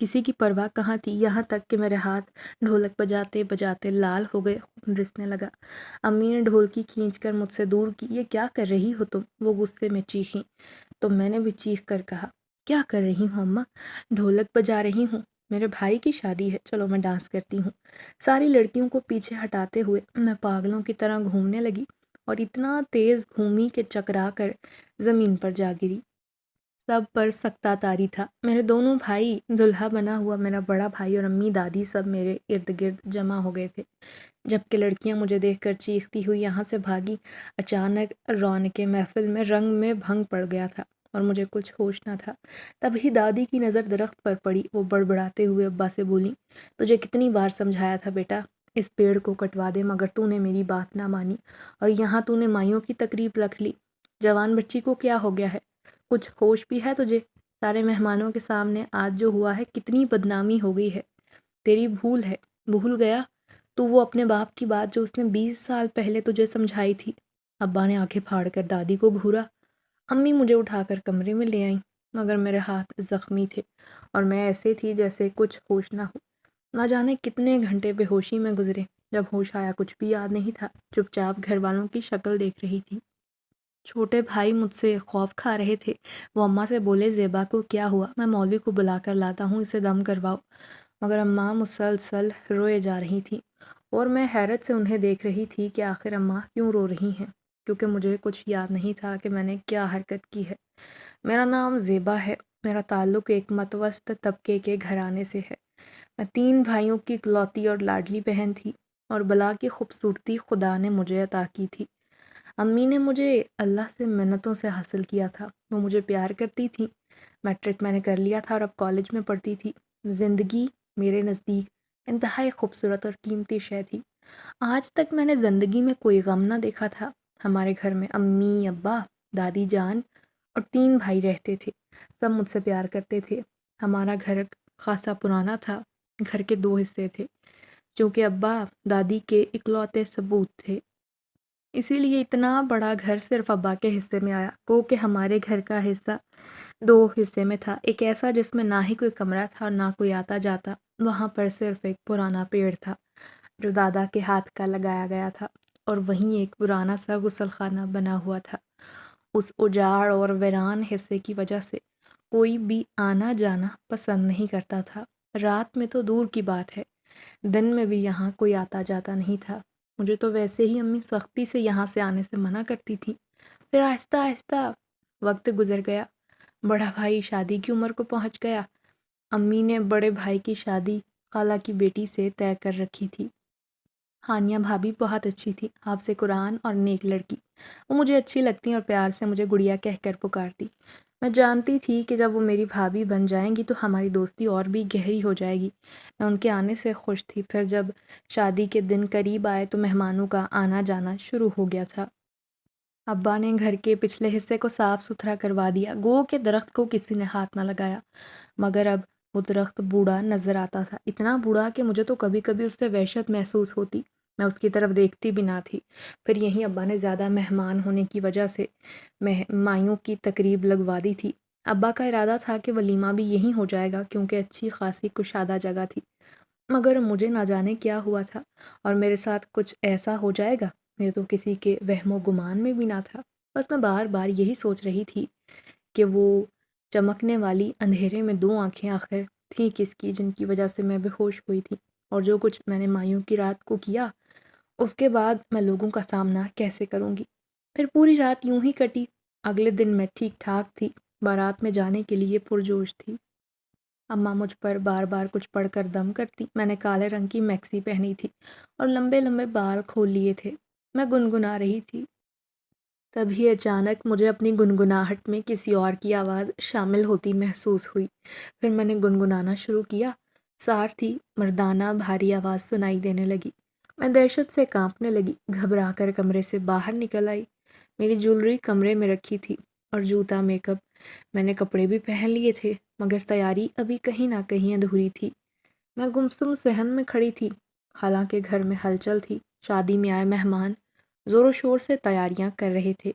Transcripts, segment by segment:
کسی کی پرواہ کہاں تھی، یہاں تک کہ میرے ہاتھ ڈھولک بجاتے بجاتے لال ہو گئے، خون رسنے لگا۔ امی نے ڈھولکی کھینچ کر مجھ سے دور کی۔ یہ کیا کر رہی ہو تم؟ وہ غصے میں چیخیں تو میں نے بھی چیخ کر کہا، کیا کر رہی ہوں اماں؟ ڈھولک بجا رہی ہوں، میرے بھائی کی شادی ہے، چلو میں ڈانس کرتی ہوں۔ ساری لڑکیوں کو پیچھے ہٹاتے ہوئے میں پاگلوں کی طرح گھومنے لگی اور اتنا تیز گھومی کہ چکرا کر زمین پر جا گری۔ سب پر سکتہ طاری تھا۔ میرے دونوں بھائی، دلہا بنا ہوا میرا بڑا بھائی اور امی دادی سب میرے ارد گرد جمع ہو گئے تھے، جبکہ لڑکیاں مجھے دیکھ کر چیختی ہوئی یہاں سے بھاگی۔ اچانک رونق محفل میں رنگ میں بھنگ پڑ گیا تھا اور مجھے کچھ ہوش نہ تھا۔ تبھی دادی کی نظر درخت پر پڑی۔ وہ بڑبڑاتے ہوئے ابا سے بولی، تجھے کتنی بار سمجھایا تھا بیٹا، اس پیڑ کو کٹوا دے، مگر تو نے میری بات نہ مانی اور یہاں تو نے مائیوں کی تقریب رکھ لی۔ جوان بچی کو کیا ہو گیا ہے؟ کچھ ہوش بھی ہے تجھے؟ سارے مہمانوں کے سامنے آج جو ہوا ہے کتنی بدنامی ہو گئی ہے۔ تیری بھول ہے، بھول گیا تو وہ اپنے باپ کی بات جو اس نے 20 سال پہلے تجھے سمجھائی تھی۔ ابا نے آنکھیں پھاڑ کر دادی کو گھورا۔ امی مجھے اٹھا کر کمرے میں لے آئیں، مگر میرے ہاتھ زخمی تھے اور میں ایسے تھی جیسے کچھ ہوش نہ ہو۔ نہ جانے کتنے گھنٹے بے ہوشی میں گزرے۔ جب ہوش آیا کچھ بھی یاد نہیں تھا، چپ چاپ گھر والوں کی شکل دیکھ رہی تھی۔ چھوٹے بھائی مجھ سے خوف کھا رہے تھے۔ وہ اماں سے بولے، زیبا کو کیا ہوا؟ میں مولوی کو بلا کر لاتا ہوں، اسے دم کرواؤ۔ مگر اماں مسلسل روئے جا رہی تھیں اور میں حیرت سے انہیں دیکھ رہی تھی کہ آخر اماں کیوں رو رہی ہیں، کیونکہ مجھے کچھ یاد نہیں تھا کہ میں نے کیا حرکت کی ہے۔ میرا نام زیبا ہے، میرا تعلق ایک متوسط طبقے کے گھرانے سے ہے۔ میں 3 بھائیوں کی اکلوتی اور لاڈلی بہن تھی اور بلا کی خوبصورتی خدا نے مجھے عطا کی تھی۔ امی نے مجھے اللہ سے منتوں سے حاصل کیا تھا، وہ مجھے پیار کرتی تھی۔ میٹرک میں نے کر لیا تھا اور اب کالج میں پڑھتی تھی۔ زندگی میرے نزدیک انتہائی خوبصورت اور قیمتی شے تھی۔ آج تک میں نے زندگی میں کوئی غم نہ دیکھا تھا۔ ہمارے گھر میں امی، ابا، دادی جان اور 3 بھائی رہتے تھے۔ سب مجھ سے پیار کرتے تھے۔ ہمارا گھر خاصا پرانا تھا۔ گھر کے 2 حصے تھے، چونکہ ابا دادی کے اکلوتے ثبوت تھے، اسی لیے اتنا بڑا گھر صرف ابا کے حصے میں آیا۔ کہ ہمارے گھر کا حصہ 2 حصے میں تھا، ایک ایسا جس میں نہ ہی کوئی کمرہ تھا اور نہ کوئی آتا جاتا۔ وہاں پر صرف ایک پرانا پیڑ تھا جو دادا کے ہاتھ کا لگایا گیا تھا، اور وہیں ایک پرانا سا غسل خانہ بنا ہوا تھا۔ اس اجاڑ اور ویران حصے کی وجہ سے کوئی بھی آنا جانا پسند نہیں کرتا تھا۔ رات میں تو دور کی بات ہے، دن میں بھی یہاں کوئی آتا جاتا نہیں تھا۔ مجھے تو ویسے ہی امی سختی سے یہاں سے آنے سے منع کرتی تھی۔ پھر آہستہ آہستہ وقت گزر گیا۔ بڑا بھائی شادی کی عمر کو پہنچ گیا۔ امی نے بڑے بھائی کی شادی خالہ کی بیٹی سے طے کر رکھی تھی۔ ہانیہ بھابھی بہت اچھی تھی، حافظ قرآن اور نیک لڑکی۔ وہ مجھے اچھی لگتی اور پیار سے مجھے گڑیا کہہ کر پکارتی۔ میں جانتی تھی کہ جب وہ میری بھابھی بن جائیں گی تو ہماری دوستی اور بھی گہری ہو جائے گی۔ میں ان کے آنے سے خوش تھی۔ پھر جب شادی کے دن قریب آئے تو مہمانوں کا آنا جانا شروع ہو گیا تھا۔ ابا نے گھر کے پچھلے حصے کو صاف ستھرا کروا دیا، گو کہ درخت کو کسی نے ہاتھ نہ لگایا۔ مگر اب وہ درخت بوڑھا نظر آتا تھا، اتنا بوڑھا کہ مجھے تو کبھی کبھی اس سے وحشت محسوس ہوتی۔ میں اس کی طرف دیکھتی بھی نہ تھی۔ پھر یہیں ابا نے زیادہ مہمان ہونے کی وجہ سے مائیوں کی تقریب لگوا دی تھی۔ ابا کا ارادہ تھا کہ ولیمہ بھی یہیں ہو جائے گا، کیونکہ اچھی خاصی کشادہ جگہ تھی۔ مگر مجھے نہ جانے کیا ہوا تھا اور میرے ساتھ کچھ ایسا ہو جائے گا، یہ تو کسی کے وہم و گمان میں بھی نہ تھا۔ بس میں بار بار یہی سوچ رہی تھی کہ وہ چمکنے والی اندھیرے میں 2 آنکھیں آخر تھیں کس کی، جن کی وجہ سے میں بے ہوش ہوئی تھی، اور جو کچھ میں نے مائیوں کی رات کو کیا اس کے بعد میں لوگوں کا سامنا کیسے کروں گی۔ پھر پوری رات یوں ہی کٹی۔ اگلے دن میں ٹھیک ٹھاک تھی، بارات میں جانے کے لیے پرجوش تھی۔ اماں مجھ پر بار بار کچھ پڑھ کر دم کرتی۔ میں نے کالے رنگ کی میکسی پہنی تھی اور لمبے لمبے بال کھول لیے تھے۔ میں گنگنا رہی تھی۔ تبھی اچانک مجھے اپنی گنگناہٹ میں کسی اور کی آواز شامل ہوتی محسوس ہوئی۔ پھر میں نے گنگنانا شروع کیا۔ ساتھ ہی مردانہ بھاری آواز سنائی دینے لگی۔ میں دہشت سے کانپنے لگی، گھبرا کر کمرے سے باہر نکل آئی۔ میری جولری کمرے میں رکھی تھی اور جوتا، میک اپ، میں نے کپڑے بھی پہن لیے تھے، مگر تیاری ابھی کہیں نہ کہیں ادھوری تھی۔ میں گمسم صحن میں کھڑی تھی، حالانکہ گھر میں ہلچل تھی۔ شادی میں آئے مہمان زور و شور سے تیاریاں کر رہے تھے۔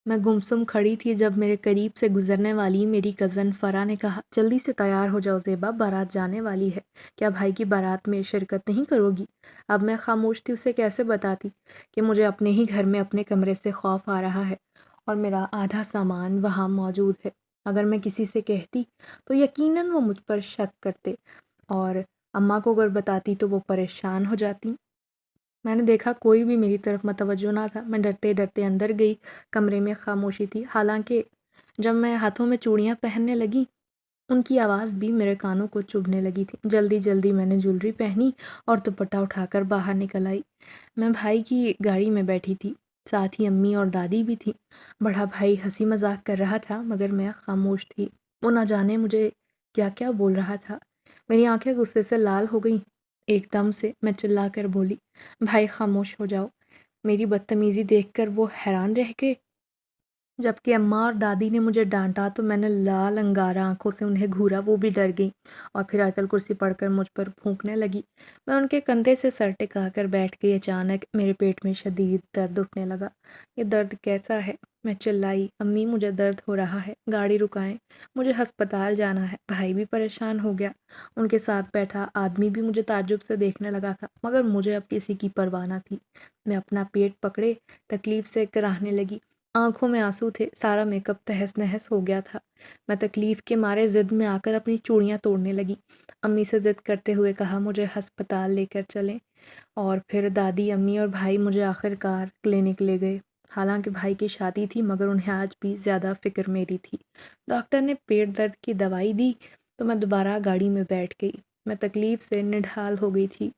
میں گمسم کھڑی تھی جب میرے قریب سے گزرنے والی میری کزن فرا نے کہا، جلدی سے تیار ہو جاؤ زیبا، بارات جانے والی ہے، کیا بھائی کی بارات میں شرکت نہیں کرو گی؟ اب میں خاموش تھی، اسے کیسے بتاتی کہ مجھے اپنے ہی گھر میں اپنے کمرے سے خوف آ رہا ہے اور میرا آدھا سامان وہاں موجود ہے۔ اگر میں کسی سے کہتی تو یقیناً وہ مجھ پر شک کرتے، اور اماں کو اگر بتاتی تو وہ پریشان ہو جاتی۔ میں نے دیکھا کوئی بھی میری طرف متوجہ نہ تھا۔ میں ڈرتے ڈرتے اندر گئی۔ کمرے میں خاموشی تھی، حالانکہ جب میں ہاتھوں میں چوڑیاں پہننے لگی ان کی آواز بھی میرے کانوں کو چبھنے لگی تھی۔ جلدی جلدی میں نے جولری پہنی اور دوپٹہ اٹھا کر باہر نکل آئی۔ میں بھائی کی گاڑی میں بیٹھی تھی، ساتھ ہی امی اور دادی بھی تھی۔ بڑا بھائی ہنسی مذاق کر رہا تھا مگر میں خاموش تھی۔ وہ نہ جانے مجھے کیا کیا بول رہا تھا۔ میری آنکھیں غصے سے لال ہو گئیں۔ ایک دم سے میں چلا کر بولی، بھائی خاموش ہو جاؤ۔ میری بدتمیزی دیکھ کر وہ حیران رہ گئے۔ جبکہ اماں اور دادی نے مجھے ڈانٹا تو میں نے لال انگارہ آنکھوں سے انہیں گھورا، وہ بھی ڈر گئیں اور پھر آیت الکرسی پڑھ کر مجھ پر پھونکنے لگی۔ میں ان کے کندھے سے سر ٹکا کر بیٹھ گئی۔ اچانک میرے پیٹ میں شدید درد اٹھنے لگا۔ یہ درد کیسا ہے؟ میں چلائی، امی مجھے درد ہو رہا ہے، گاڑی رکائیں، مجھے ہسپتال جانا ہے۔ بھائی بھی پریشان ہو گیا۔ ان کے ساتھ بیٹھا آدمی بھی مجھے تعجب سے دیکھنے لگا تھا، مگر مجھے اب کسی کی پرواہ نہ تھی۔ میں اپنا پیٹ پکڑے تکلیف سے کراہنے لگی۔ آنکھوں میں آنسو تھے، سارا میک اپ تہس نہس ہو گیا تھا۔ میں تکلیف کے مارے ضد میں آ کر اپنی چوڑیاں توڑنے لگی۔ امی سے ضد کرتے ہوئے کہا مجھے ہسپتال لے کر چلیں، اور پھر دادی، امی اور بھائی مجھے آخر کار کلینک لے گئے۔ حالانکہ بھائی کی شادی تھی مگر انہیں آج بھی زیادہ فکر میری تھی۔ ڈاکٹر نے پیٹ درد کی دوائی دی تو میں دوبارہ گاڑی میں بیٹھ گئی۔ میں تکلیف سے نڈھال ہو گئی تھی۔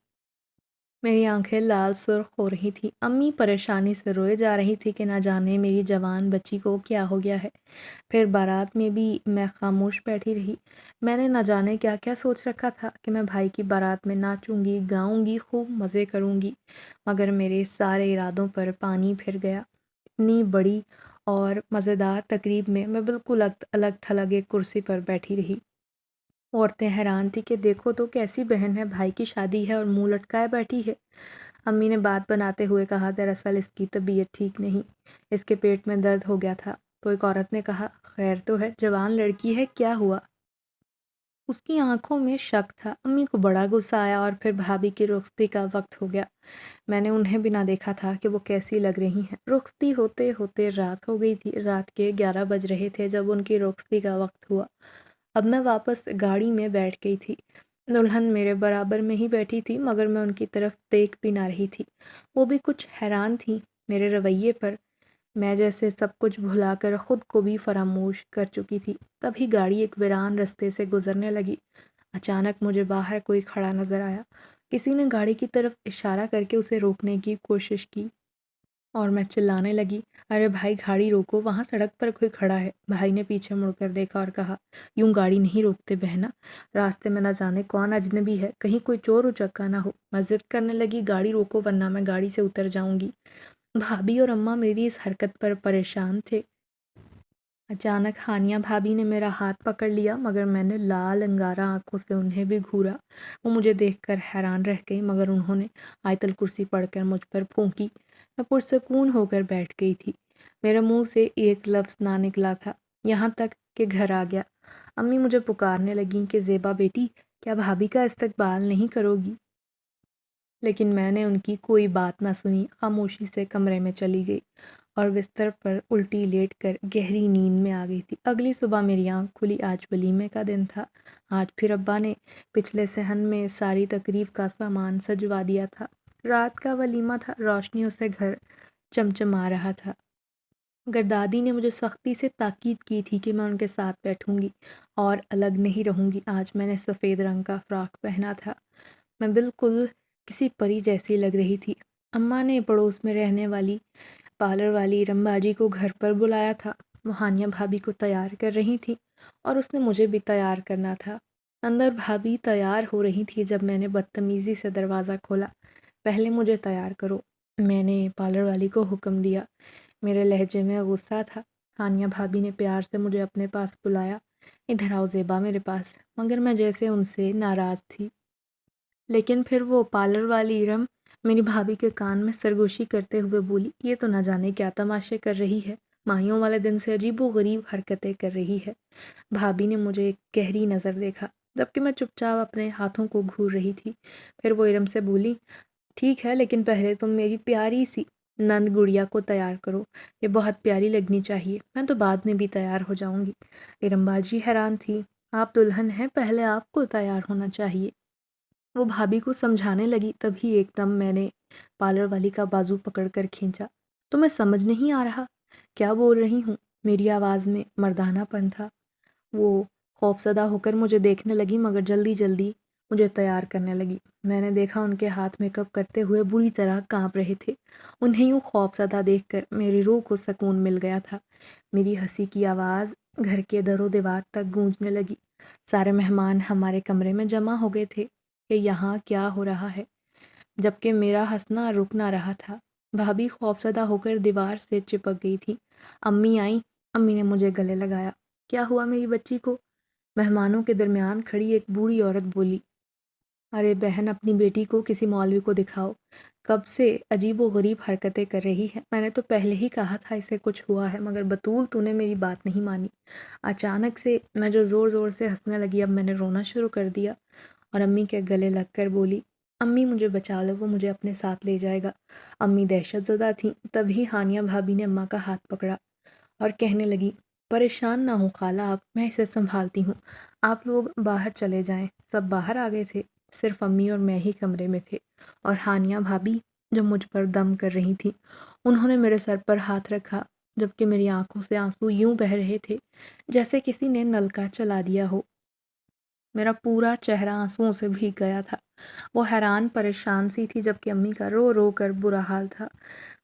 میری آنکھیں لال سرخ ہو رہی تھیں۔ امی پریشانی سے روئے جا رہی تھی کہ نہ جانے میری جوان بچی کو کیا ہو گیا ہے۔ پھر بارات میں بھی میں خاموش بیٹھی رہی۔ میں نے نہ جانے کیا کیا سوچ رکھا تھا کہ میں بھائی کی بارات میں ناچوں گی، گاؤں گی، خوب مزے کروں گی، مگر میرے سارے ارادوں پر پانی پھر گیا۔ اتنی بڑی اور مزیدار تقریب میں میں بالکل الگ تھلگ ایک کرسی پر بیٹھی رہی۔ عورتیں حیران تھی کہ دیکھو تو کیسی بہن ہے، بھائی کی شادی ہے اور منہ لٹکائے بیٹھی ہے۔ امی نے بات بناتے ہوئے کہا، دراصل اس کی طبیعت ٹھیک نہیں، اس کے پیٹ میں درد ہو گیا تھا۔ تو ایک عورت نے کہا، خیر تو ہے، جوان لڑکی ہے، کیا ہوا؟ اس کی آنکھوں میں شک تھا۔ امی کو بڑا غصہ آیا اور پھر بھابھی کی رخصتی کا وقت ہو گیا۔ میں نے انہیں بھی نہ دیکھا تھا کہ وہ کیسی لگ رہی ہیں۔ رخصتی ہوتے ہوتے رات ہو گئی تھی۔ رات کے 11 بج رہے تھے جب ان کی رخصتی کا وقت ہوا۔ اب میں واپس گاڑی میں بیٹھ گئی تھی۔ دلہن میرے برابر میں ہی بیٹھی تھی مگر میں ان کی طرف دیکھ بھی نہ رہی تھی۔ وہ بھی کچھ حیران تھی میرے رویے پر۔ میں جیسے سب کچھ بھلا کر خود کو بھی فراموش کر چکی تھی۔ تبھی گاڑی ایک ویران رستے سے گزرنے لگی۔ اچانک مجھے باہر کوئی کھڑا نظر آیا۔ کسی نے گاڑی کی طرف اشارہ کر کے اسے روکنے کی کوشش کی اور میں چلانے لگی، ارے بھائی گاڑی روکو، وہاں سڑک پر کوئی کھڑا ہے۔ بھائی نے پیچھے مڑ کر دیکھا اور کہا، یوں گاڑی نہیں روکتے بہنا، راستے میں نہ جانے کون اجنبی ہے، کہیں کوئی چور اچکا نہ ہو۔ میں ضد کرنے لگی، گاڑی روکو ورنہ میں گاڑی سے اتر جاؤں گی۔ بھابھی اور اماں میری اس حرکت پر پریشان تھے۔ اچانک ہانیہ بھابھی نے میرا ہاتھ پکڑ لیا مگر میں نے لال انگارہ آنکھوں سے انہیں بھی گھورا۔ وہ مجھے دیکھ کر حیران رہ گئی مگر انہوں نے آیت الکرسی پڑھ کر مجھ پر پھونکی۔ میں پرسکون ہو کر بیٹھ گئی تھی۔ میرے منہ سے ایک لفظ نہ نکلا تھا، یہاں تک کہ گھر آ گیا۔ امی مجھے پکارنے لگیں کہ زیبا بیٹی، کیا بھابھی کا استقبال نہیں کرو گی؟ لیکن میں نے ان کی کوئی بات نہ سنی، خاموشی سے کمرے میں چلی گئی اور بستر پر الٹی لیٹ کر گہری نیند میں آ گئی تھی۔ اگلی صبح میری آنکھ کھلی، آج ولیمے کا دن تھا۔ آج پھر ابا نے پچھلے صحن میں ساری تقریب کا سامان سجوا دیا تھا۔ رات کا ولیمہ تھا، روشنیوں سے گھر چمچما رہا تھا۔ مگر دادی نے مجھے سختی سے تاکید کی تھی کہ میں ان کے ساتھ بیٹھوں گی اور الگ نہیں رہوں گی۔ آج میں نے سفید رنگ کا فراک پہنا تھا۔ میں بالکل کسی پری جیسی لگ رہی تھی۔ اماں نے پڑوس میں رہنے والی پارلر والی ارم باجی کو گھر پر بلایا تھا۔ وہ ہانیہ بھابھی کو تیار کر رہی تھی اور اس نے مجھے بھی تیار کرنا تھا۔ اندر بھابھی تیار ہو رہی تھی جب میں نے بدتمیزی سے دروازہ کھولا۔ پہلے مجھے تیار کرو، میں نے پارلر والی کو حکم دیا۔ میرے لہجے میں غصہ تھا۔ ہانیہ بھابھی نے پیار سے مجھے اپنے پاس بلایا، ادھر آؤ زیبا میرے پاس، مگر میں جیسے ان سے ناراض تھی۔ لیکن پھر وہ پارلر والی ارم میری بھابھی کے کان میں سرگوشی کرتے ہوئے بولی، یہ تو نہ جانے کیا تماشے کر رہی ہے، مائیوں والے دن سے عجیب و غریب حرکتیں کر رہی ہے۔ بھابھی نے مجھے ایک گہری نظر دیکھا جبکہ میں چپ چاپ اپنے ہاتھوں کو گھور رہی تھی۔ پھر وہ ارم سے بولی، ٹھیک ہے لیکن پہلے تم میری پیاری سی نند گڑیا کو تیار کرو، یہ بہت پیاری لگنی چاہیے، میں تو بعد میں بھی تیار ہو جاؤں گی۔ ارم باجی حیران تھی، آپ دلہن ہیں، پہلے آپ کو تیار ہونا چاہیے۔ وہ بھابھی کو سمجھانے لگی، تبھی ایک دم میں نے پارلر والی کا بازو پکڑ کر کھینچا۔ تمہیں سمجھ نہیں آ رہا کیا بول رہی ہوں؟ میری آواز میں مردانہ پن تھا۔ وہ خوفزدہ ہو کر مجھے دیکھنے لگی مگر جلدی جلدی مجھے تیار کرنے لگی۔ میں نے دیکھا ان کے ہاتھ میک اپ کرتے ہوئے بری طرح کانپ رہے تھے۔ انہیں یوں خوفزدہ دیکھ کر میری روح کو سکون مل گیا تھا۔ میری ہنسی کی آواز گھر کے در و دیوار تک گونجنے لگی۔ سارے مہمان ہمارے کمرے میں جمع ہو گئے تھے کہ یہاں کیا ہو رہا ہے، جبکہ میرا ہنسنا رک نہ رہا تھا۔ بھابھی خوفزدہ ہو کر دیوار سے چپک گئی تھی۔ امی آئیں، امی نے مجھے گلے لگایا۔ کیا ہوا میری بچی کو؟ مہمانوں کے درمیان کھڑی ایک بوڑھی عورت بولی۔ ارے بہن، اپنی بیٹی کو کسی مولوی کو دکھاؤ، کب سے عجیب و غریب حرکتیں کر رہی ہے۔ میں نے تو پہلے ہی کہا تھا اسے کچھ ہوا ہے، مگر بطول تو نے میری بات نہیں مانی۔ اچانک سے میں جو زور زور سے ہنسنے لگی، اب میں نے رونا شروع کر دیا اور امی کے گلے لگ کر بولی، امی مجھے بچا لو، وہ مجھے اپنے ساتھ لے جائے گا۔ امی دہشت زدہ تھیں۔ تبھی ہانیہ بھابھی نے اماں کا ہاتھ پکڑا اور کہنے لگی، پریشان نہ ہوں خالہ آپ، میں اسے سنبھالتی ہوں، آپ لوگ باہر چلے جائیں۔ سب باہر آ گئے تھے، صرف امی اور میں ہی کمرے میں تھے، اور ہانیہ بھابھی جو مجھ پر دم کر رہی تھی، انہوں نے میرے سر پر ہاتھ رکھا جبکہ میری آنکھوں سے آنسو یوں بہہ رہے تھے جیسے کسی نے نلکا چلا دیا ہو۔ میرا پورا چہرہ آنسوؤں سے بھیگ گیا تھا۔ وہ حیران پریشان سی تھی جبکہ امی کا رو رو کر برا حال تھا۔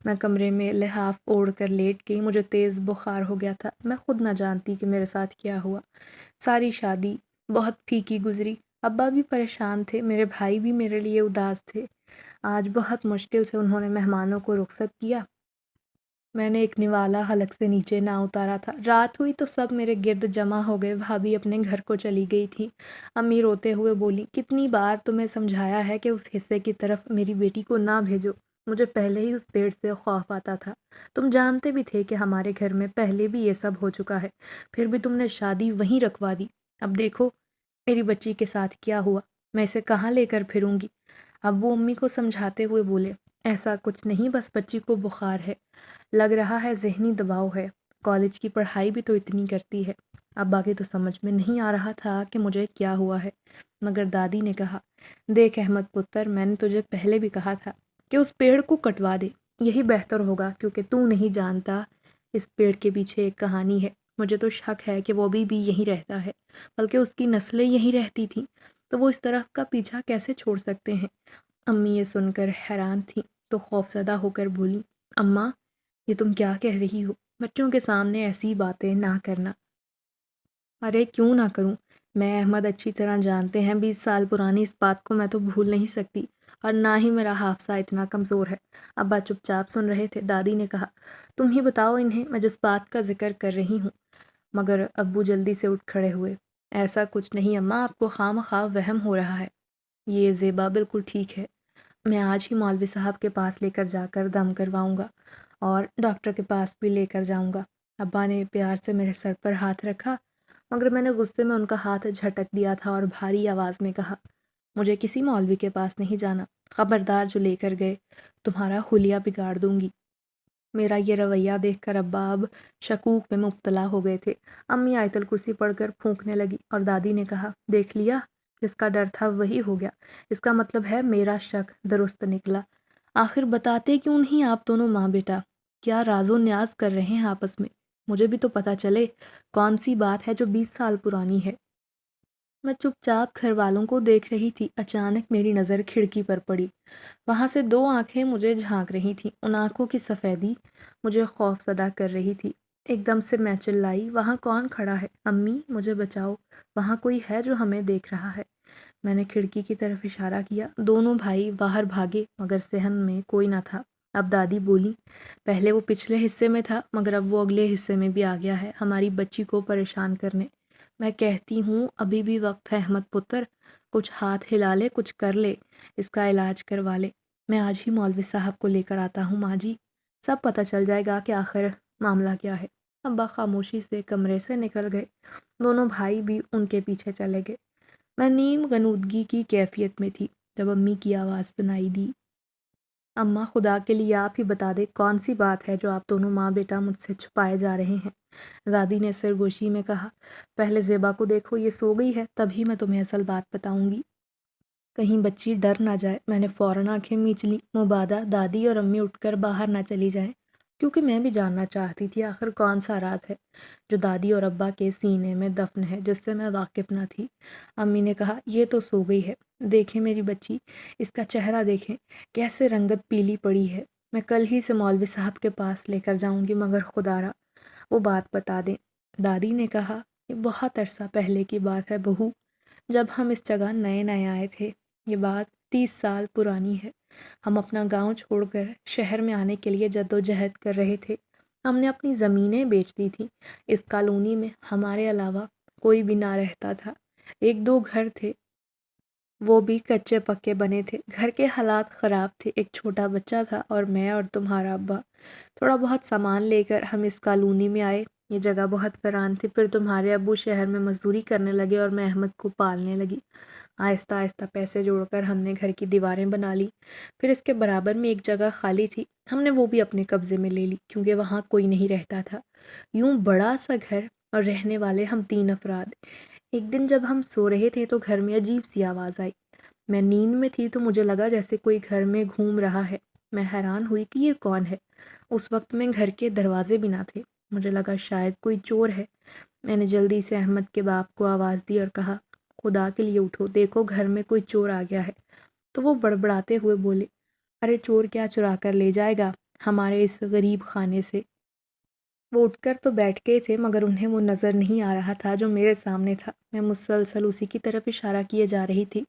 میں کمرے میں لحاف اوڑھ کر لیٹ گئی، مجھے تیز بخار ہو گیا تھا۔ میں خود نہ جانتی کہ میرے ساتھ کیا ہوا۔ ساری شادی بہت پھیکی گزری۔ ابا بھی پریشان تھے، میرے بھائی بھی میرے لیے اداس تھے۔ آج بہت مشکل سے انہوں نے مہمانوں کو رخصت کیا۔ میں نے ایک نوالا حلق سے نیچے نہ اتارا تھا۔ رات ہوئی تو سب میرے گرد جمع ہو گئے۔ بھابھی اپنے گھر کو چلی گئی تھی۔ امی روتے ہوئے بولی، کتنی بار تمہیں سمجھایا ہے کہ اس حصے کی طرف میری بیٹی کو نہ بھیجو، مجھے پہلے ہی اس پیڑ سے خوف آتا تھا۔ تم جانتے بھی تھے کہ ہمارے گھر میں پہلے بھی یہ سب ہو چکا ہے، پھر بھی تم نے شادی وہیں رکھوا دی۔ اب دیکھو میری بچی کے ساتھ کیا ہوا، میں اسے کہاں لے کر پھروں گی؟ اب وہ امی کو سمجھاتے ہوئے بولے، ایسا کچھ نہیں، بس بچی کو بخار ہے، لگ رہا ہے ذہنی دباؤ ہے، کالج کی پڑھائی بھی تو اتنی کرتی ہے۔ اب باقی تو سمجھ میں نہیں آ رہا تھا کہ مجھے کیا ہوا ہے، مگر دادی نے کہا، دیکھ احمد پتر، میں نے تجھے پہلے بھی کہا تھا کہ اس پیڑ کو کٹوا دے، یہی بہتر ہوگا، کیونکہ تو نہیں جانتا اس پیڑ کے پیچھے ایک کہانی ہے۔ مجھے تو شک ہے کہ وہ بھی یہیں رہتا ہے، بلکہ اس کی نسلیں یہیں رہتی تھیں، تو وہ اس طرف کا پیچھا کیسے چھوڑ سکتے ہیں؟ امی یہ سن کر حیران تھی تو خوفزدہ ہو کر بولی، اماں یہ تم کیا کہہ رہی ہو؟ بچوں کے سامنے ایسی باتیں نہ کرنا۔ ارے کیوں نہ کروں؟ میں احمد اچھی طرح جانتے ہیں، 20 سال پرانی اس بات کو میں تو بھول نہیں سکتی، اور نہ ہی میرا حافظہ اتنا کمزور ہے۔ ابا چپ چاپ سن رہے تھے۔ دادی نے کہا، تم ہی بتاؤ انہیں میں جس بات کا ذکر کر رہی ہوں۔ مگر ابو جلدی سے اٹھ کھڑے ہوئے۔ ایسا کچھ نہیں اماں، آپ کو خواہ مخواہ وہم ہو رہا ہے۔ یہ زیبا بالکل ٹھیک ہے، میں آج ہی مولوی صاحب کے پاس لے کر جا کر دم کرواؤں گا، اور ڈاکٹر کے پاس بھی لے کر جاؤں گا۔ ابا نے پیار سے میرے سر پر ہاتھ رکھا، مگر میں نے غصے میں ان کا ہاتھ جھٹک دیا تھا اور بھاری آواز میں کہا، مجھے کسی مولوی کے پاس نہیں جانا، خبردار جو لے کر گئے تمہارا حلیہ بگاڑ دوں گی۔ میرا یہ رویہ دیکھ کر ابا اب شکوک میں مبتلا ہو گئے تھے۔ امی آیت الکرسی پڑھ کر پھونکنے لگی اور دادی نے کہا، دیکھ لیا، جس کا ڈر تھا وہی ہو گیا، اس کا مطلب ہے میرا شک درست نکلا۔ آخر بتاتے کیوں نہیں آپ دونوں ماں بیٹا؟ کیا راز و نیاز کر رہے ہیں آپس میں؟ مجھے بھی تو پتہ چلے کون سی بات ہے جو 20 سال پرانی ہے۔ میں چپ چاپ گھر والوں کو دیکھ رہی تھی۔ اچانک میری نظر کھڑکی پر پڑی۔ وہاں سے 2 آنکھیں مجھے جھانک رہی تھیں۔ ان آنکھوں کی سفیدی مجھے خوف زدہ کر رہی تھی۔ ایک دم سے میں چلائی، وہاں کون کھڑا ہے؟ امی مجھے بچاؤ، وہاں کوئی ہے جو ہمیں دیکھ رہا ہے۔ میں نے کھڑکی کی طرف اشارہ کیا۔ دونوں بھائی باہر بھاگے مگر صحن میں کوئی نہ تھا۔ اب دادی بولی، پہلے وہ پچھلے حصے میں تھا مگر اب وہ اگلے حصے میں بھی آ گیا ہے ہماری بچی کو پریشان کرنے۔ میں کہتی ہوں ابھی بھی وقت ہے احمد پتر، کچھ ہاتھ ہلا لے، کچھ کر لے، اس کا علاج کروا لے۔ میں آج ہی مولوی صاحب کو لے کر آتا ہوں ماں جی، سب پتہ چل جائے گا کہ آخر معاملہ کیا ہے؟ ابا خاموشی سے کمرے سے نکل گئے، دونوں بھائی بھی ان کے پیچھے چلے گئے۔ میں نیم غنودگی کی کیفیت میں تھی جب امی کی آواز سنائی دی، اماں خدا کے لیے آپ ہی بتا دیں کون سی بات ہے جو آپ دونوں ماں بیٹا مجھ سے چھپائے جا رہے ہیں؟ دادی نے سرگوشی میں کہا، پہلے زیبا کو دیکھو، یہ سو گئی ہے، تبھی میں تمہیں اصل بات بتاؤں گی، کہیں بچی ڈر نہ جائے۔ میں نے فوراً آنکھیں میچ لیں، مبادا دادی اور امی اٹھ کر باہر نہ چلی جائیں، کیونکہ میں بھی جاننا چاہتی تھی آخر کون سا راز ہے جو دادی اور ابا کے سینے میں دفن ہے، جس سے میں واقف نہ تھی۔ امی نے کہا، یہ تو سو گئی ہے، دیکھیں میری بچی، اس کا چہرہ دیکھیں، کیسے رنگت پیلی پڑی ہے۔ میں کل ہی سے مولوی صاحب کے پاس لے کر جاؤں گی، مگر خدا را وہ بات بتا دیں۔ دادی نے کہا، یہ بہت عرصہ پہلے کی بات ہے بہو، جب ہم اس جگہ نئے نئے آئے تھے۔ یہ بات 30 سال پرانی ہے۔ ہم اپنا گاؤں چھوڑ کر شہر میں آنے کے لیے جدوجہد کر رہے تھے۔ ہم نے اپنی زمینیں بیچ دی تھیں۔ اس کالونی میں ہمارے علاوہ کوئی بھی نہ رہتا تھا۔ 1-2 گھر تھے، وہ بھی کچے پکے بنے تھے۔ گھر کے حالات خراب تھے، ایک چھوٹا بچہ تھا اور میں اور تمہارا ابا۔ تھوڑا بہت سامان لے کر ہم اس کالونی میں آئے۔ یہ جگہ بہت ویران تھی۔ پھر تمہارے ابو شہر میں مزدوری کرنے لگے اور میں احمد کو پالنے لگی۔ آہستہ آہستہ پیسے جوڑ کر ہم نے گھر کی دیواریں بنا لی۔ پھر اس کے برابر میں ایک جگہ خالی تھی، ہم نے وہ بھی اپنے قبضے میں لے لی، کیونکہ وہاں کوئی نہیں رہتا تھا۔ یوں بڑا سا گھر اور رہنے والے ہم 3 افراد۔ ایک دن جب ہم سو رہے تھے تو گھر میں عجیب سی آواز آئی۔ میں نیند میں تھی تو مجھے لگا جیسے کوئی گھر میں گھوم رہا ہے۔ میں حیران ہوئی کہ یہ کون ہے۔ اس وقت میں گھر کے دروازے بھی نہ تھے۔ مجھے لگا شاید کوئی چور ہے۔ میں نے جلدی سے احمد کے باپ کو آواز دی اور کہا، خدا کے لیے اٹھو، دیکھو گھر میں کوئی چور آ گیا ہے۔ تو وہ بڑبڑاتے ہوئے بولے، ارے چور کیا چرا کر لے جائے گا ہمارے اس غریب خانے سے۔ وہ اٹھ کر تو بیٹھ گئے تھے، مگر انہیں وہ نظر نہیں آ رہا تھا جو میرے سامنے تھا۔ میں مسلسل اسی کی طرف اشارہ کیے جا رہی تھی،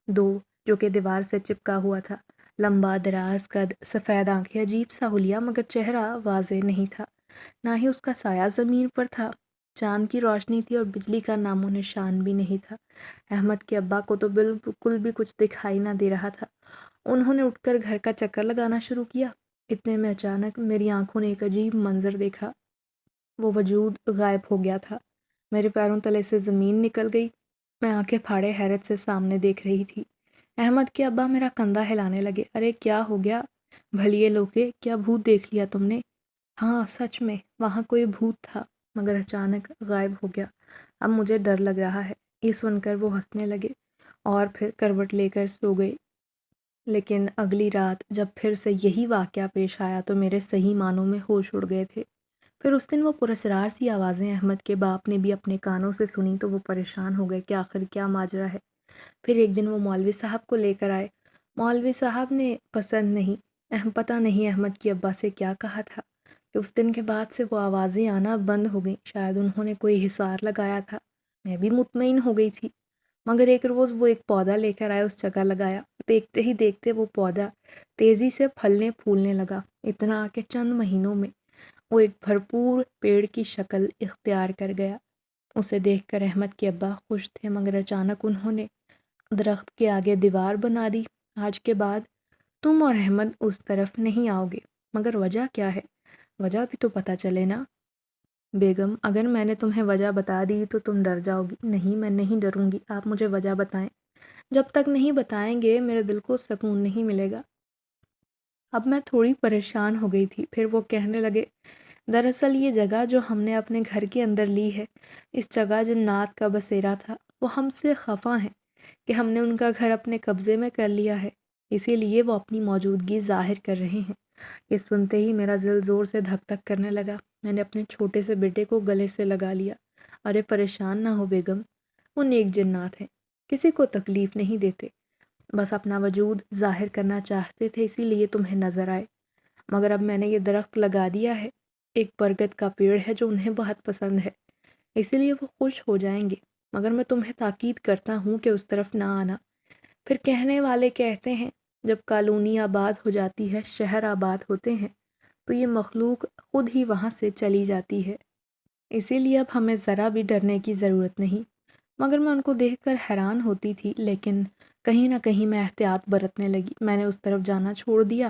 جو کہ دیوار سے چپکا ہوا تھا۔ لمبا دراز قد، سفید آنکھیں، عجیب سا حلیہ، مگر چہرہ واضح نہیں تھا، نہ ہی اس کا سایہ زمین پر تھا۔ چاند کی روشنی تھی اور بجلی کا نام و نشان بھی نہیں تھا۔ احمد کے ابا کو تو بالکل بھی کچھ دکھائی نہ دے رہا تھا۔ انہوں نے اٹھ کر گھر کا چکر لگانا شروع کیا۔ اتنے میں اچانک میری آنکھوں نے ایک عجیب منظر دیکھا۔ وہ وجود غائب ہو گیا تھا۔ میرے پیروں تلے سے زمین نکل گئی۔ میں آنکھیں پھاڑے حیرت سے سامنے دیکھ رہی تھی۔ احمد کے ابا میرا کندھا ہلانے لگے، ارے کیا ہو گیا؟ بھلیے لوگے، کیا بھوت دیکھ لیا تم نے؟ ہاں سچ میں وہاں کوئی بھوت تھا، مگر اچانک غائب ہو گیا۔ اب مجھے ڈر لگ رہا ہے۔ یہ سن کر وہ ہنسنے لگے اور پھر کروٹ لے کر سو گئے۔ لیکن اگلی رات جب پھر سے یہی واقعہ پیش آیا تو میرے صحیح معنوں میں ہوش اڑ گئے تھے۔ پھر اس دن وہ پراسرار سی آوازیں احمد کے باپ نے بھی اپنے کانوں سے سنی تو وہ پریشان ہو گئے کہ آخر کیا ماجرا ہے۔ پھر ایک دن وہ مولوی صاحب کو لے کر آئے۔ مولوی صاحب نے پسند نہیں، پتہ نہیں احمد کی ابا سے کیا کہا تھا کہ اس دن کے بعد سے وہ آوازیں آنا بند ہو گئیں۔ شاید انہوں نے کوئی حصار لگایا تھا۔ میں بھی مطمئن ہو گئی تھی، مگر ایک روز وہ ایک پودا لے کر آئے، اس جگہ لگایا۔ دیکھتے ہی دیکھتے وہ پودا تیزی سے پھلنے پھولنے لگا، اتنا کہ چند مہینوں میں وہ ایک بھرپور پیڑ کی شکل اختیار کر گیا۔ اسے دیکھ کر احمد کے ابا خوش تھے، مگر اچانک انہوں نے درخت کے آگے دیوار بنا دی۔ آج کے بعد تم اور احمد اس طرف نہیں آؤ گے۔ مگر وجہ کیا ہے؟ وجہ بھی تو پتہ چلے نا۔ بیگم، اگر میں نے تمہیں وجہ بتا دی تو تم ڈر جاؤ گی۔ نہیں، میں نہیں ڈروں گی، آپ مجھے وجہ بتائیں۔ جب تک نہیں بتائیں گے میرے دل کو سکون نہیں ملے گا۔ اب میں تھوڑی پریشان ہو گئی تھی۔ پھر وہ کہنے لگے، دراصل یہ جگہ جو ہم نے اپنے گھر کے اندر لی ہے، اس جگہ جنات کا بسیرا تھا۔ وہ ہم سے خفا ہیں کہ ہم نے ان کا گھر اپنے قبضے میں کر لیا ہے، اسی لیے وہ اپنی موجودگی ظاہر کر رہے ہیں۔ یہ سنتے ہی میرا دل زور سے دھک دھک کرنے لگا۔ میں نے اپنے چھوٹے سے بیٹے کو گلے سے لگا لیا۔ ارے پریشان نہ ہو بیگم، وہ نیک جنات ہیں، کسی کو تکلیف نہیں دیتے، بس اپنا وجود ظاہر کرنا چاہتے تھے، اسی لیے تمہیں نظر آئے۔ مگر اب میں نے یہ درخت لگا دیا ہے، ایک برگد کا پیڑ ہے جو انہیں بہت پسند ہے، اسی لیے وہ خوش ہو جائیں گے، مگر میں تمہیں تاکید کرتا ہوں کہ اس طرف نہ آنا۔ پھر کہنے والے کہتے ہیں، جب کالونی آباد ہو جاتی ہے، شہر آباد ہوتے ہیں، تو یہ مخلوق خود ہی وہاں سے چلی جاتی ہے، اسی لیے اب ہمیں ذرا بھی ڈرنے کی ضرورت نہیں۔ مگر میں ان کو دیکھ کر حیران ہوتی تھی، لیکن کہیں نہ کہیں میں احتیاط برتنے لگی۔ میں نے اس طرف جانا چھوڑ دیا۔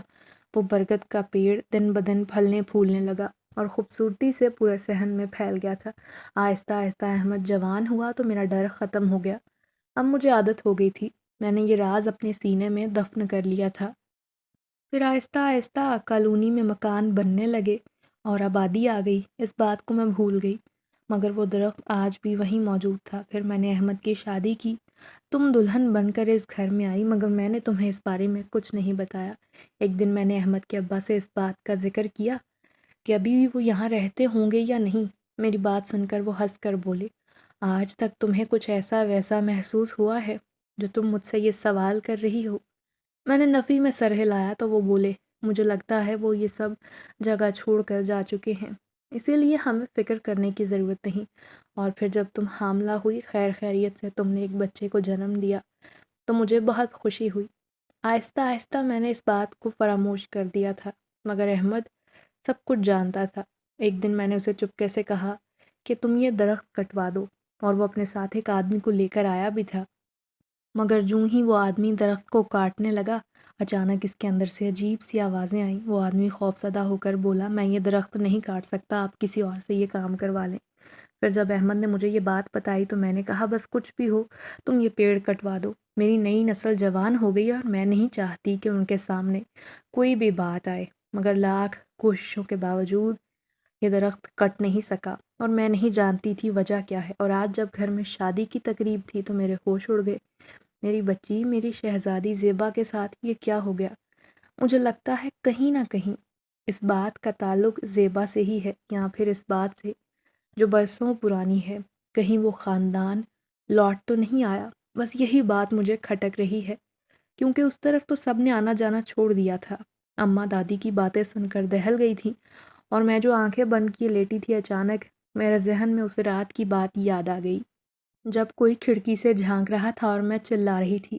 وہ برگد کا پیڑ دن بدن پھلنے پھولنے لگا، اور خوبصورتی سے پورے صحن میں پھیل گیا تھا۔ آہستہ آہستہ احمد جوان ہوا تو میرا ڈر ختم ہو گیا۔ اب مجھے عادت ہو گئی تھی، میں نے یہ راز اپنے سینے میں دفن کر لیا تھا۔ پھر آہستہ آہستہ کالونی میں مکان بننے لگے اور آبادی آ گئی، اس بات کو میں بھول گئی، مگر وہ درخت آج بھی وہیں موجود تھا۔ پھر میں نے احمد کی شادی کی، تم دلہن بن کر اس گھر میں آئی، مگر میں نے تمہیں اس بارے میں کچھ نہیں بتایا۔ ایک دن میں نے احمد کے ابا سے اس بات کا ذکر کیا کہ ابھی بھی وہ یہاں رہتے ہوں گے یا نہیں۔ میری بات سن کر وہ ہنس کر بولے، آج تک تمہیں کچھ ایسا ویسا محسوس ہوا ہے جو تم مجھ سے یہ سوال کر رہی ہو؟ میں نے نفی میں سر ہلایا تو وہ بولے، مجھے لگتا ہے وہ یہ سب جگہ چھوڑ کر جا چکے ہیں، اسی لیے ہمیں فکر کرنے کی ضرورت نہیں۔ اور پھر جب تم حاملہ ہوئی، خیر خیریت سے تم نے ایک بچے کو جنم دیا تو مجھے بہت خوشی ہوئی۔ آہستہ آہستہ میں نے اس بات کو فراموش کر دیا تھا، مگر احمد سب کچھ جانتا تھا۔ ایک دن میں نے اسے چپکے سے کہا کہ تم یہ درخت کٹوا دو، اور وہ اپنے ساتھ ایک آدمی کو لے کر آیا بھی تھا، مگر جوں ہی وہ آدمی درخت کو کاٹنے لگا، اچانک اس کے اندر سے عجیب سی آوازیں آئیں۔ وہ آدمی خوفزدہ ہو کر بولا، میں یہ درخت نہیں کاٹ سکتا، آپ کسی اور سے یہ کام کروا لیں۔ پھر جب احمد نے مجھے یہ بات بتائی تو میں نے کہا، بس کچھ بھی ہو تم یہ پیڑ کٹوا دو، میری نئی نسل جوان ہو گئی اور میں نہیں چاہتی کہ ان کے سامنے کوئی بھی بات آئے، مگر لاکھ کوششوں کے باوجود یہ درخت کٹ نہیں سکا، اور میں نہیں جانتی تھی وجہ کیا ہے۔ اور آج جب گھر میں شادی کی تقریب تھی تو میرے ہوش اڑ گئے، میری بچی، میری شہزادی زیبا کے ساتھ یہ کیا ہو گیا؟ مجھے لگتا ہے کہیں نہ کہیں اس بات کا تعلق زیبا سے ہی ہے، یا پھر اس بات سے جو برسوں پرانی ہے، کہیں وہ خاندان لوٹ تو نہیں آیا؟ بس یہی بات مجھے کھٹک رہی ہے، کیونکہ اس طرف تو سب نے آنا جانا چھوڑ دیا تھا۔ اماں دادی کی باتیں سن کر دہل گئی تھی، اور میں جو آنکھیں بند کیے لیٹی تھی، اچانک میرے ذہن میں اس رات کی بات یاد آ گئی جب کوئی کھڑکی سے جھانک رہا تھا اور میں چلا رہی تھی،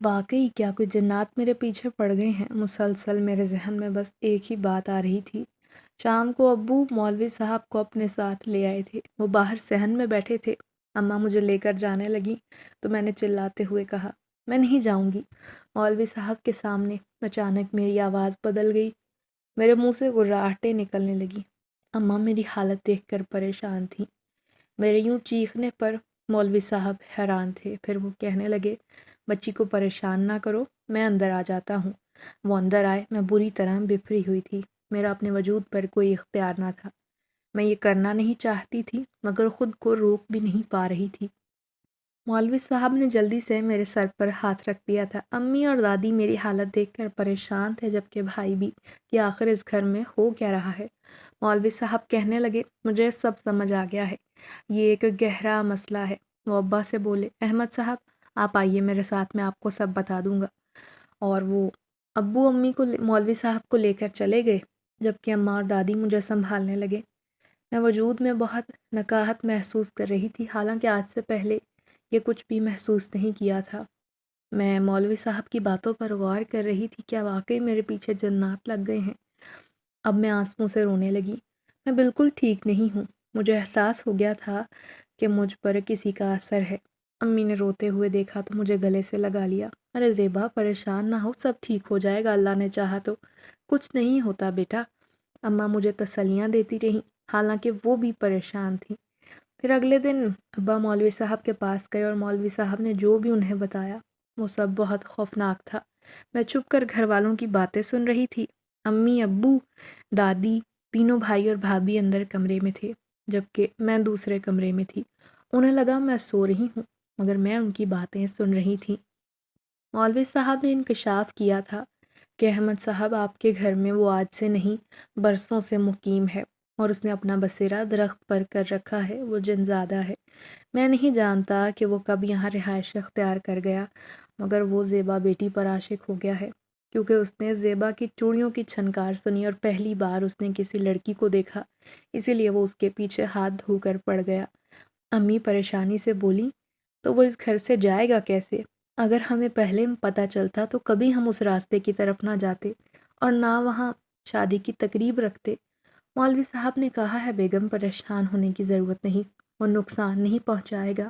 واقعی کیا کوئی جنات میرے پیچھے پڑ گئے ہیں؟ مسلسل میرے ذہن میں بس ایک ہی بات آ رہی تھی۔ شام کو ابو مولوی صاحب کو اپنے ساتھ لے آئے تھے، وہ باہر صحن میں بیٹھے تھے، اماں مجھے لے کر جانے لگیں تو میں نے چلاتے ہوئے کہا، میں نہیں جاؤں گی۔ مولوی صاحب کے سامنے اچانک میری آواز بدل گئی، میرے منہ سے گراہٹیں نکلنے لگیں۔ اماں میری حالت دیکھ کر پریشان تھیں، میرے یوں چیخنے پر مولوی صاحب حیران تھے، پھر وہ کہنے لگے، بچی کو پریشان نہ کرو، میں اندر آ جاتا ہوں۔ وہ اندر آئے، میں بری طرح بفری ہوئی تھی، میرا اپنے وجود پر کوئی اختیار نہ تھا، میں یہ کرنا نہیں چاہتی تھی مگر خود کو روک بھی نہیں پا رہی تھی۔ مولوی صاحب نے جلدی سے میرے سر پر ہاتھ رکھ دیا تھا۔ امی اور دادی میری حالت دیکھ کر پریشان تھے، جبکہ بھائی بھی، کہ آخر اس گھر میں ہو کیا رہا ہے۔ مولوی صاحب کہنے لگے، مجھے سب سمجھ آ گیا ہے، یہ ایک گہرا مسئلہ ہے۔ وہ ابا سے بولے، احمد صاحب آپ آئیے میرے ساتھ، میں آپ کو سب بتا دوں گا۔ اور وہ ابو امی کو مولوی صاحب کو لے کر چلے گئے، جبکہ اماں اور دادی مجھے سنبھالنے لگے۔ میں وجود میں بہت نکاہت محسوس کر رہی تھی، حالانکہ آج سے پہلے یہ کچھ بھی محسوس نہیں کیا تھا۔ میں مولوی صاحب کی باتوں پر غور کر رہی تھی، کیا واقعی میرے پیچھے جنات لگ گئے ہیں؟ اب میں آنسوؤں سے رونے لگی، میں بالکل ٹھیک نہیں ہوں، مجھے احساس ہو گیا تھا کہ مجھ پر کسی کا اثر ہے۔ امی نے روتے ہوئے دیکھا تو مجھے گلے سے لگا لیا، ارے زیبا پریشان نہ ہو، سب ٹھیک ہو جائے گا، اللہ نے چاہا تو۔ کچھ نہیں ہوتا بیٹا، اماں مجھے تسلیاں دیتی رہیں، حالانکہ وہ بھی پریشان تھیں۔ پھر اگلے دن ابا مولوی صاحب کے پاس گئے، اور مولوی صاحب نے جو بھی انہیں بتایا وہ سب بہت خوفناک تھا۔ میں چھپ کر گھر والوں کی باتیں سن رہی تھی، امی، ابو، دادی، تینوں بھائی اور بھابھی اندر کمرے میں تھے، جبکہ میں دوسرے کمرے میں تھی۔ انہیں لگا میں سو رہی ہوں، مگر میں ان کی باتیں سن رہی تھی۔ مولوی صاحب نے انکشاف کیا تھا کہ احمد صاحب آپ کے گھر میں وہ آج سے نہیں برسوں سے مقیم ہے، اور اس نے اپنا بسیرا درخت پر کر رکھا ہے، وہ جنزادہ ہے۔ میں نہیں جانتا کہ وہ کب یہاں رہائش اختیار کر گیا، مگر وہ زیبا بیٹی پر عاشق ہو گیا ہے، کیونکہ اس نے زیبا کی چوڑیوں کی چھنکار سنی اور پہلی بار اس نے کسی لڑکی کو دیکھا، اسی لیے وہ اس کے پیچھے ہاتھ دھو کر پڑ گیا۔ امی پریشانی سے بولی، تو وہ اس گھر سے جائے گا کیسے؟ اگر ہمیں پہلے پتہ چلتا تو کبھی ہم اس راستے کی طرف نہ جاتے اور نہ وہاں شادی کی تقریب رکھتے۔ مولوی صاحب نے کہا ہے، بیگم پریشان ہونے کی ضرورت نہیں، وہ نقصان نہیں پہنچائے گا،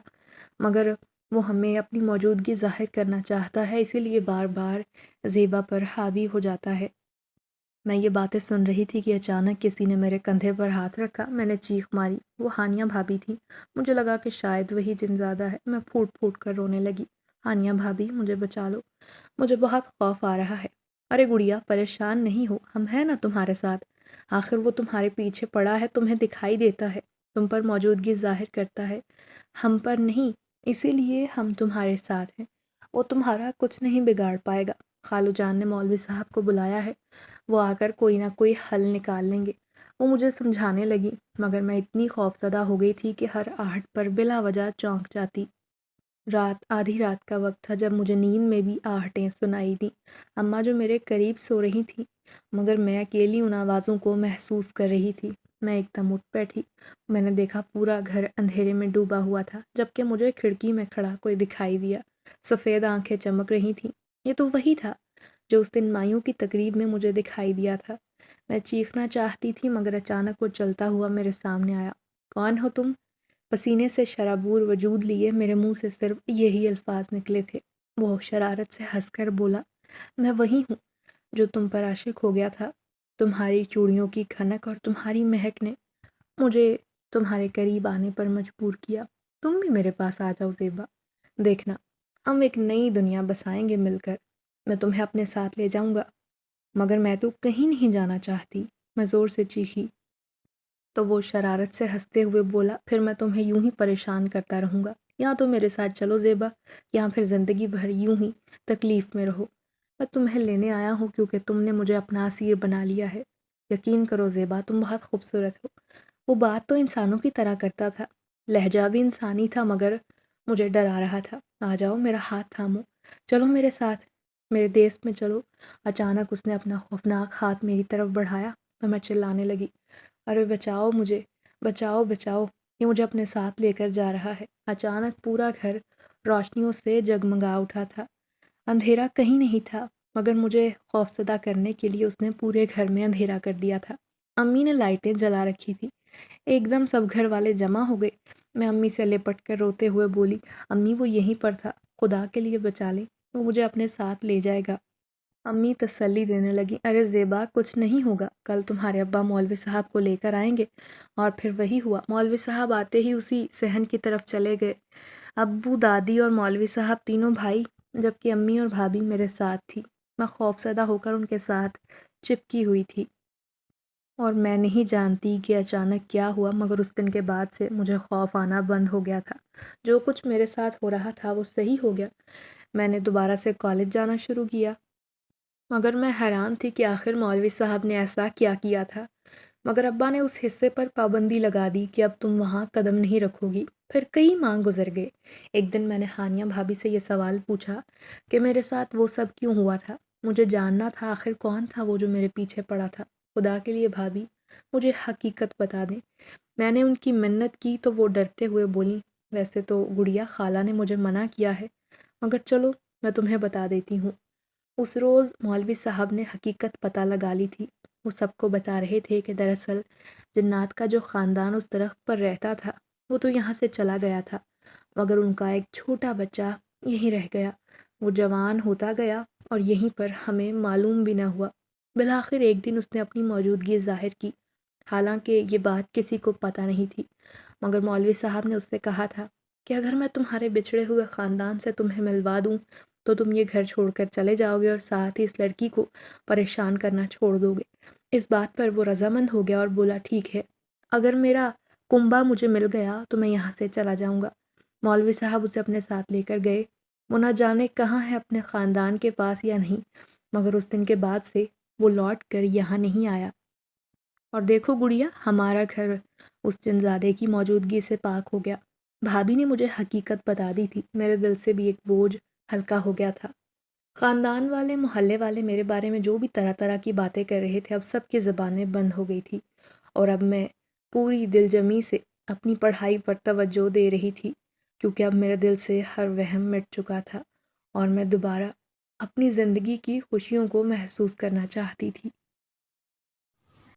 مگر وہ ہمیں اپنی موجودگی ظاہر کرنا چاہتا ہے، اسی لیے بار بار زیبا پر حاوی ہو جاتا ہے۔ میں یہ باتیں سن رہی تھی کہ اچانک کسی نے میرے کندھے پر ہاتھ رکھا۔ میں نے چیخ ماری۔ وہ ہانیہ بھابی تھیں۔ مجھے لگا کہ شاید وہی جن زادہ ہے۔ میں پھوٹ پھوٹ کر رونے لگی۔ ہانیہ بھابی، مجھے بچا لو، مجھے بہت خوف آ رہا ہے۔ ارے گڑیا، پریشان نہیں ہو، ہم ہیں نا تمہارے ساتھ۔ آخر وہ تمہارے پیچھے پڑا ہے، تمہیں دکھائی دیتا ہے، تم پر موجودگی ظاہر کرتا ہے، ہم پر نہیں، اسی لیے ہم تمہارے ساتھ ہیں۔ وہ تمہارا کچھ نہیں بگاڑ پائے گا۔ خالو جان نے مولوی صاحب کو بلایا ہے، وہ آ کر کوئی نہ کوئی حل نکال لیں گے۔ وہ مجھے سمجھانے لگی، مگر میں اتنی خوفزدہ ہو گئی تھی کہ ہر آہٹ پر بلا وجہ چونک جاتی۔ آدھی رات کا وقت تھا جب مجھے نیند میں بھی آہٹیں سنائی دیں۔ اماں جو میرے قریب سو رہی تھیں، مگر میں اکیلی ان آوازوں کو محسوس کر رہی تھی۔ میں ایک دم اٹھ بیٹھی۔ میں نے دیکھا پورا گھر اندھیرے میں ڈوبا ہوا تھا، جبکہ مجھے کھڑکی میں کھڑا کوئی دکھائی دیا۔ سفید آنکھیں چمک رہی تھیں۔ یہ تو وہی تھا جو اس دن مائیوں کی تقریب میں مجھے دکھائی دیا تھا۔ میں چیخنا چاہتی تھی مگر اچانک وہ چلتا ہوا میرے سامنے آیا۔ کون ہو تم؟ پسینے سے شرابور وجود لیے میرے منہ سے صرف یہی الفاظ نکلے تھے۔ وہ شرارت سے ہنس کر بولا، میں وہی ہوں جو تم پر عاشق ہو گیا تھا۔ تمہاری چوڑیوں کی کھنک اور تمہاری مہک نے مجھے تمہارے قریب آنے پر مجبور کیا۔ تم بھی میرے پاس آ جاؤ زیبا، دیکھنا ہم ایک نئی دنیا بسائیں گے مل کر۔ میں تمہیں اپنے ساتھ لے جاؤں گا۔ مگر میں تو کہیں نہیں جانا چاہتی، میں زور سے چیخی۔ تو وہ شرارت سے ہنستے ہوئے بولا، پھر میں تمہیں یوں ہی پریشان کرتا رہوں گا، یا تو میرے ساتھ چلو زیبا، یا پھر زندگی بھر یوں ہی تکلیف میں رہو۔ میں تمہیں لینے آیا ہوں کیونکہ تم نے مجھے اپنا اسیر بنا لیا ہے۔ یقین کرو زیبا، تم بہت خوبصورت ہو۔ وہ بات تو انسانوں کی طرح کرتا تھا، لہجہ بھی انسانی تھا، مگر مجھے ڈرا رہا تھا۔ آ جاؤ، میرا ہاتھ تھامو، چلو میرے ساتھ، میرے دیس میں چلو۔ اچانک اس نے اپنا خوفناک ہاتھ میری طرف بڑھایا تو میں چلانے لگی، ارے بچاؤ مجھے، بچاؤ بچاؤ، یہ مجھے اپنے ساتھ لے کر جا رہا ہے۔ اچانک پورا گھر روشنیوں سے جگمگا اٹھا تھا۔ اندھیرا کہیں نہیں تھا، مگر مجھے خوفزدہ کرنے کے لیے اس نے پورے گھر میں اندھیرا کر دیا تھا۔ امی نے لائٹیں جلا رکھی تھی۔ ایک دم سب گھر والے جمع ہو گئے۔ میں امی سے لپٹ کر روتے ہوئے بولی، امی وہ یہیں پر تھا، خدا کے لیے بچا لیں، وہ مجھے اپنے ساتھ لے جائے گا۔ امی تسلی دینے لگی، ارے زیبا کچھ نہیں ہوگا، کل تمہارے ابا مولوی صاحب کو لے کر آئیں گے۔ اور پھر وہی ہوا، مولوی صاحب آتے ہی اسی صحن کی طرف چلے گئے۔ ابو، دادی اور مولوی صاحب تینوں بھائی، جبکہ امی اور بھابھی میرے ساتھ تھی۔ میں خوفزدہ ہو کر ان کے ساتھ چپکی ہوئی تھی، اور میں نہیں جانتی کہ اچانک کیا ہوا، مگر اس دن کے بعد سے مجھے خوف آنا بند ہو گیا تھا۔ جو کچھ میرے ساتھ ہو رہا تھا وہ صحیح ہو گیا۔ میں نے دوبارہ سے کالج جانا شروع کیا، مگر میں حیران تھی کہ آخر مولوی صاحب نے ایسا کیا کیا تھا۔ مگر ابا نے اس حصے پر پابندی لگا دی کہ اب تم وہاں قدم نہیں رکھو گی۔ پھر کئی ماہ گزر گئے۔ ایک دن میں نے ہانیہ بھابی سے یہ سوال پوچھا کہ میرے ساتھ وہ سب کیوں ہوا تھا۔ مجھے جاننا تھا آخر کون تھا وہ جو میرے پیچھے پڑا تھا۔ خدا کے لیے بھابی، مجھے حقیقت بتا دیں۔ میں نے ان کی منت کی تو وہ ڈرتے ہوئے بولیں، ویسے تو گڑیا خالہ نے مجھے منع کیا ہے، مگر چلو میں تمہیں بتا دیتی ہوں۔ اس روز مولوی صاحب نے حقیقت پتہ لگا لی تھی۔ وہ سب کو بتا رہے تھے کہ دراصل جنات کا جو خاندان اس درخت پر رہتا تھا وہ تو یہاں سے چلا گیا تھا، مگر ان کا ایک چھوٹا بچہ یہیں رہ گیا۔ وہ جوان ہوتا گیا اور یہیں پر ہمیں معلوم بھی نہ ہوا۔ بالآخر ایک دن اس نے اپنی موجودگی ظاہر کی، حالانکہ یہ بات کسی کو پتہ نہیں تھی، مگر مولوی صاحب نے اس سے کہا تھا کہ اگر میں تمہارے بچھڑے ہوئے خاندان سے تمہیں ملوا دوں تو تم یہ گھر چھوڑ کر چلے جاؤ گے اور ساتھ ہی اس لڑکی کو پریشان کرنا چھوڑ دو گے۔ اس بات پر وہ رضامند ہو گیا اور بولا، ٹھیک ہے، اگر میرا کنبا مجھے مل گیا تو میں یہاں سے چلا جاؤں گا۔ مولوی صاحب اسے اپنے ساتھ لے کر گئے۔ وہ نہ جانے کہاں ہے اپنے خاندان کے پاس یا نہیں، مگر اس دن کے بعد سے وہ لوٹ کر یہاں نہیں آیا۔ اور دیکھو گڑیا، ہمارا گھر اس جنزادے کی موجودگی سے پاک ہو گیا۔ بھابھی نے مجھے حقیقت بتا دی تھی، میرے دل سے بھی ایک بوجھ ہلکا ہو گیا تھا۔ خاندان والے، محلے والے میرے بارے میں جو بھی طرح طرح کی باتیں کر رہے تھے، اب سب کی زبانیں بند ہو گئی تھی، اور اب میں پوری دل جمی سے اپنی پڑھائی پر توجہ دے رہی تھی، کیونکہ اب میرے دل سے ہر وہم مٹ چکا تھا اور میں دوبارہ اپنی زندگی کی خوشیوں کو محسوس کرنا چاہتی تھی۔